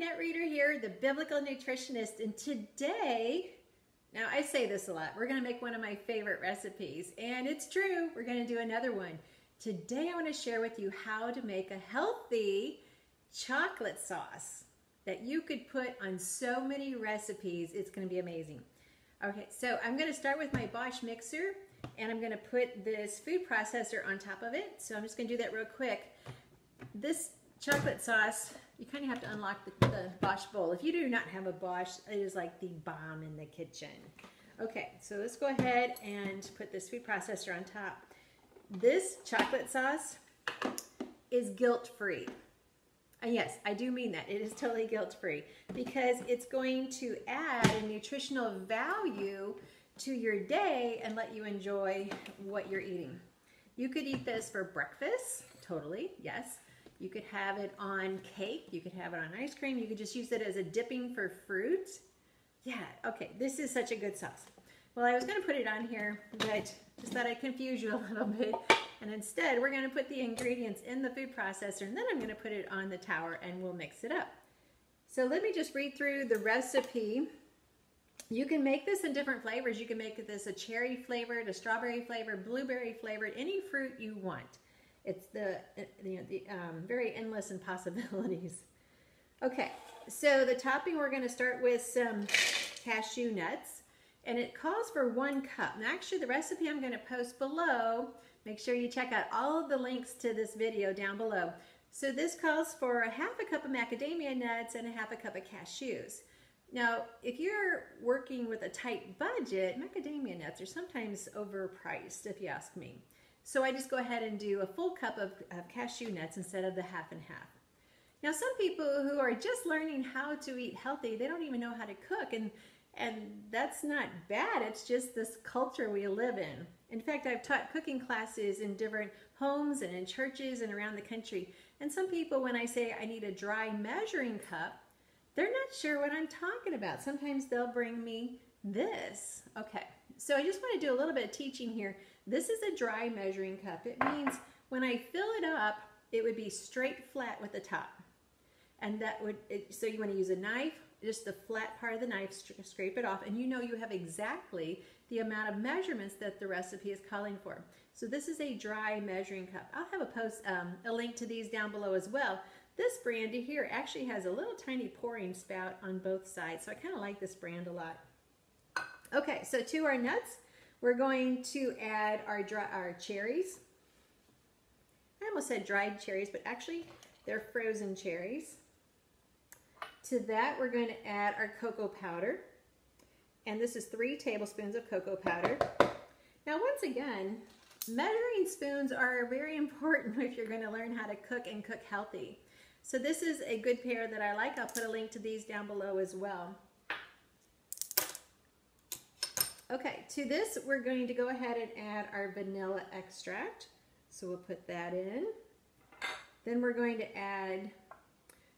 Net Reader here, the Biblical Nutritionist, and today, now I say this a lot, we're going to make one of my favorite recipes, and it's true, we're going to do another one. Today I want to share with you how to make a healthy chocolate sauce that you could put on so many recipes. It's going to be amazing. Okay, so I'm going to start with my Bosch mixer, and I'm going to put this food processor on top of it. So I'm just going to do that real quick. This chocolate sauce, you kind of have to unlock the Bosch bowl. If you do not have a Bosch, it is like the bomb in the kitchen. Okay, so let's go ahead and put this food processor on top. This chocolate sauce is guilt-free. And yes, I do mean that. It is totally guilt-free because it's going to add a nutritional value to your day and let you enjoy what you're eating. You could eat this for breakfast, totally, yes. You could have it on cake, you could have it on ice cream, you could just use it as a dipping for fruit. Yeah, okay, this is such a good sauce. Well, I was gonna put it on here, but just thought I'd confuse you a little bit. And instead, we're gonna put the ingredients in the food processor, and then I'm gonna put it on the tower and we'll mix it up. So let me just read through the recipe. You can make this in different flavors. You can make this a cherry flavored, a strawberry flavored, blueberry flavored, any fruit you want. It's the very endless in possibilities. Okay, so the topping, we're going to start with some cashew nuts, and it calls for 1 cup. And actually, the recipe I'm going to post below. Make sure you check out all of the links to this video down below. So this calls for 1/2 cup of macadamia nuts and 1/2 cup of cashews. Now, if you're working with a tight budget, macadamia nuts are sometimes overpriced, if you ask me. So I just go ahead and do a full cup of cashew nuts instead of the 1/2 and 1/2. Now, some people who are just learning how to eat healthy, they don't even know how to cook, and that's not bad. It's just this culture we live in. In fact, I've taught cooking classes in different homes and in churches and around the country. And some people, when I say I need a dry measuring cup, they're not sure what I'm talking about. Sometimes they'll bring me this. Okay, so I just want to do a little bit of teaching here. This is a dry measuring cup. It means when I fill it up, it would be straight flat with the top. And that would, so you want to use a knife, just the flat part of the knife, scrape it off, and you know you have exactly the amount of measurements that the recipe is calling for. So this is a dry measuring cup. I'll have a link to these down below as well. This brand here actually has a little tiny pouring spout on both sides, so I kind of like this brand a lot. Okay, so to our nuts, we're going to add our cherries. I almost said dried cherries, but actually they're frozen cherries. To that, we're going to add our cocoa powder. And this is 3 tablespoons of cocoa powder. Now, once again, measuring spoons are very important if you're going to learn how to cook and cook healthy. So this is a good pair that I like. I'll put a link to these down below as well. Okay, to this, we're going to go ahead and add our vanilla extract. So we'll put that in. Then we're going to add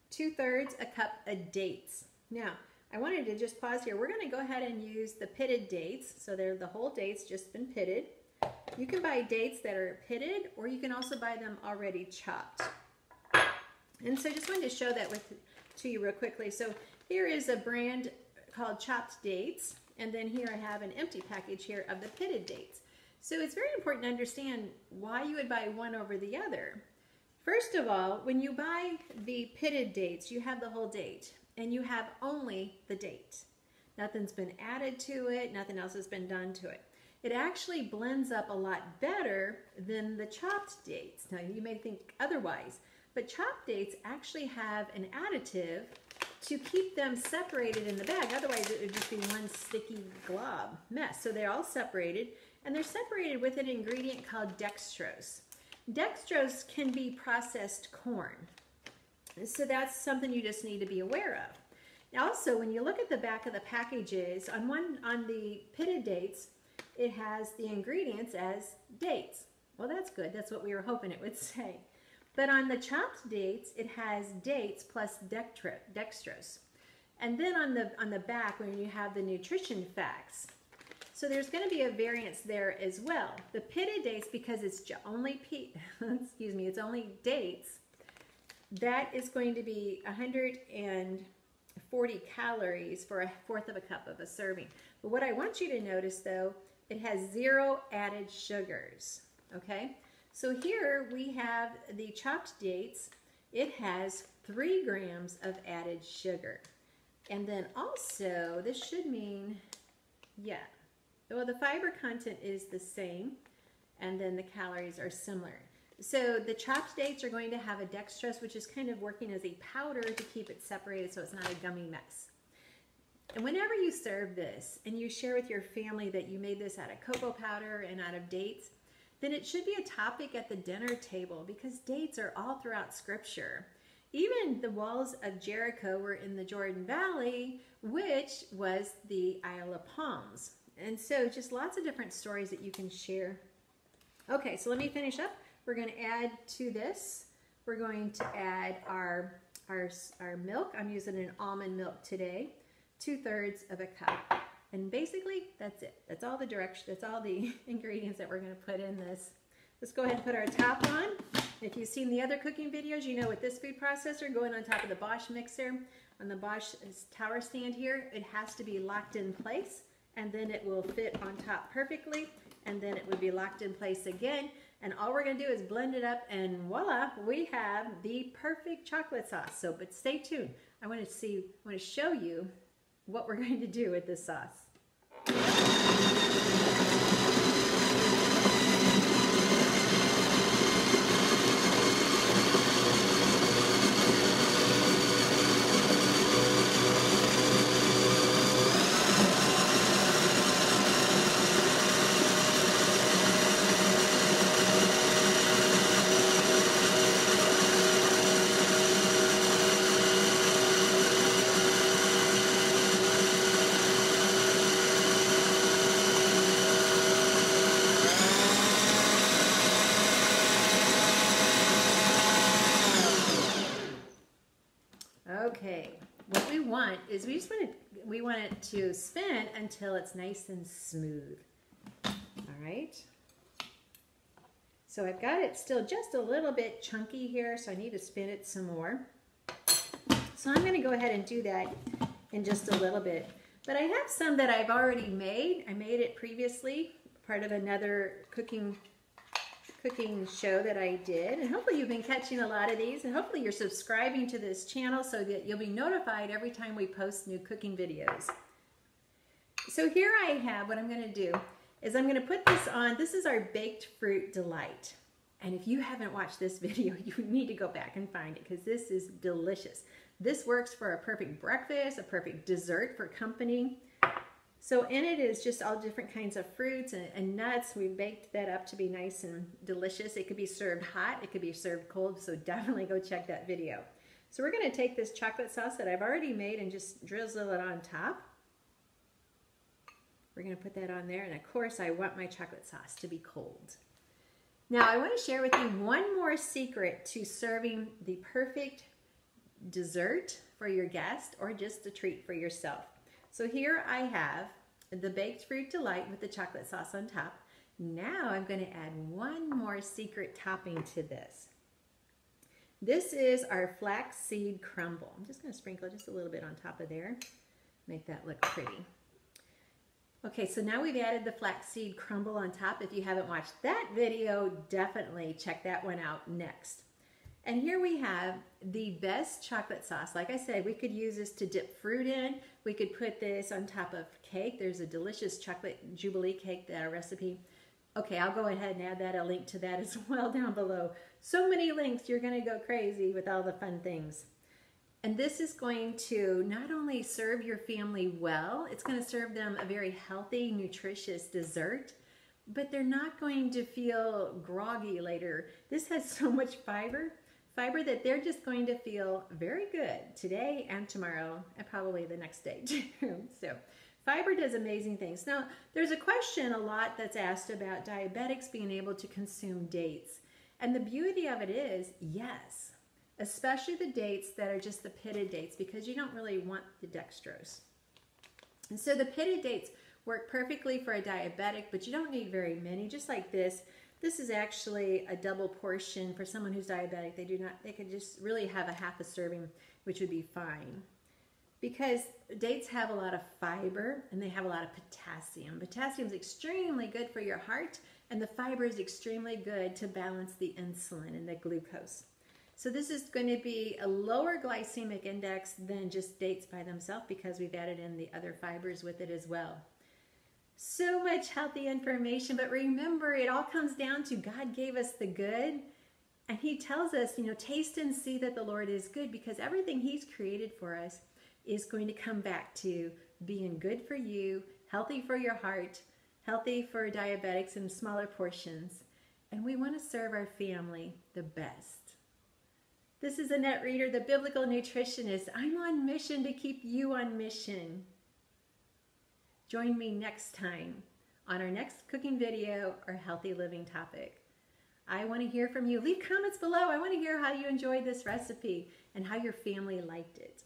2/3 a cup of dates. Now, I wanted to just pause here. We're going to go ahead and use the pitted dates. So they're the whole dates, just been pitted. You can buy dates that are pitted, or you can also buy them already chopped. And so I just wanted to show that to you real quickly. So here is a brand called chopped dates. And then here I have an empty package here of the pitted dates. So it's very important to understand why you would buy one over the other. First of all, when you buy the pitted dates, you have the whole date and you have only the date. Nothing's been added to it, nothing else has been done to it. It actually blends up a lot better than the chopped dates. Now you may think otherwise, but chopped dates actually have an additive to keep them separated in the bag. Otherwise, it would just be one sticky glob mess. So they're all separated, and they're separated with an ingredient called dextrose. Dextrose can be processed corn. So that's something you just need to be aware of. Now also, when you look at the back of the packages, on the pitted dates, it has the ingredients as dates. Well, that's good. That's what we were hoping it would say. But on the chopped dates, it has dates plus dextrose. And then on the back, when you have the nutrition facts, so there's going to be a variance there as well. The pitted dates, because it's only it's only dates, that is going to be 140 calories for 1/4 of a cup of a serving. But what I want you to notice though, it has 0 added sugars, okay? So here we have the chopped dates. It has 3 grams of added sugar. And then also, this should mean, yeah, well, the fiber content is the same, and then the calories are similar. So the chopped dates are going to have a dextrose, which is kind of working as a powder to keep it separated so it's not a gummy mess. And whenever you serve this and you share with your family that you made this out of cocoa powder and out of dates, then it should be a topic at the dinner table, because dates are all throughout Scripture. Even the walls of Jericho were in the Jordan Valley, which was the Isle of Palms. And so just lots of different stories that you can share. Okay, so let me finish up. We're going to add to this, we're going to add our milk. I'm using an almond milk today, 2/3 of a cup. And basically, that's it. That's all the ingredients that we're going to put in this. Let's go ahead and put our top on. If you've seen the other cooking videos, you know with this food processor going on top of the Bosch mixer, on the Bosch tower stand here, it has to be locked in place, and then it will fit on top perfectly, and then it would be locked in place again. And all we're going to do is blend it up, and voila, we have the perfect chocolate sauce. So, but stay tuned. I want to show you what we're going to do with this sauce. Okay, what we want is we want it to spin until it's nice and smooth. All right. So I've got it still just a little bit chunky here, so I need to spin it some more. So I'm going to go ahead and do that in just a little bit. But I have some that I've already made. I made it previously, part of another cooking show that I did, and hopefully you've been catching a lot of these, and hopefully you're subscribing to this channel so that you'll be notified every time we post new cooking videos. So here I have, what I'm going to do is I'm going to put this on. This is our baked fruit delight, and if you haven't watched this video, you need to go back and find it, because this is delicious. This works for a perfect breakfast, a perfect dessert for company. So in it is just all different kinds of fruits and nuts. We baked that up to be nice and delicious. It could be served hot, it could be served cold, so definitely go check that video. So we're going to take this chocolate sauce that I've already made and just drizzle it on top. We're going to put that on there, and of course I want my chocolate sauce to be cold. Now I want to share with you one more secret to serving the perfect dessert for your guest or just a treat for yourself. So here I have the baked fruit delight with the chocolate sauce on top. Now I'm going to add one more secret topping to this. This is our flax seed crumble. I'm just going to sprinkle just a little bit on top of there. Make that look pretty. Okay, so now we've added the flax seed crumble on top. If you haven't watched that video, definitely check that one out next. And here we have the best chocolate sauce. Like I said, we could use this to dip fruit in. We could put this on top of cake. There's a delicious chocolate jubilee cake recipe. Okay, I'll go ahead and add a link to that as well down below. So many links, you're going to go crazy with all the fun things. And this is going to not only serve your family well, it's going to serve them a very healthy, nutritious dessert, but they're not going to feel groggy later. This has so much fiber that they're just going to feel very good today and tomorrow and probably the next day too. So fiber does amazing things. Now, there's a question a lot that's asked about diabetics being able to consume dates. And the beauty of it is, yes, especially the dates that are just the pitted dates, because you don't really want the dextrose. And so the pitted dates work perfectly for a diabetic, but you don't need very many, just like this. This is actually a double portion for someone who's diabetic. They could just really have a half a serving, which would be fine. Because dates have a lot of fiber and they have a lot of potassium. Potassium is extremely good for your heart, and the fiber is extremely good to balance the insulin and the glucose. So this is going to be a lower glycemic index than just dates by themselves because we've added in the other fibers with it as well. So much healthy information, but remember, it all comes down to God gave us the good, and He tells us, taste and see that the Lord is good, because everything He's created for us is going to come back to being good for you, healthy for your heart, healthy for diabetics in smaller portions, and we want to serve our family the best. This is Annette Reeder, the Biblical Nutritionist. I'm on mission to keep you on mission. Join me next time on our next cooking video or healthy living topic. I want to hear from you. Leave comments below. I want to hear how you enjoyed this recipe and how your family liked it.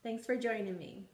Thanks for joining me.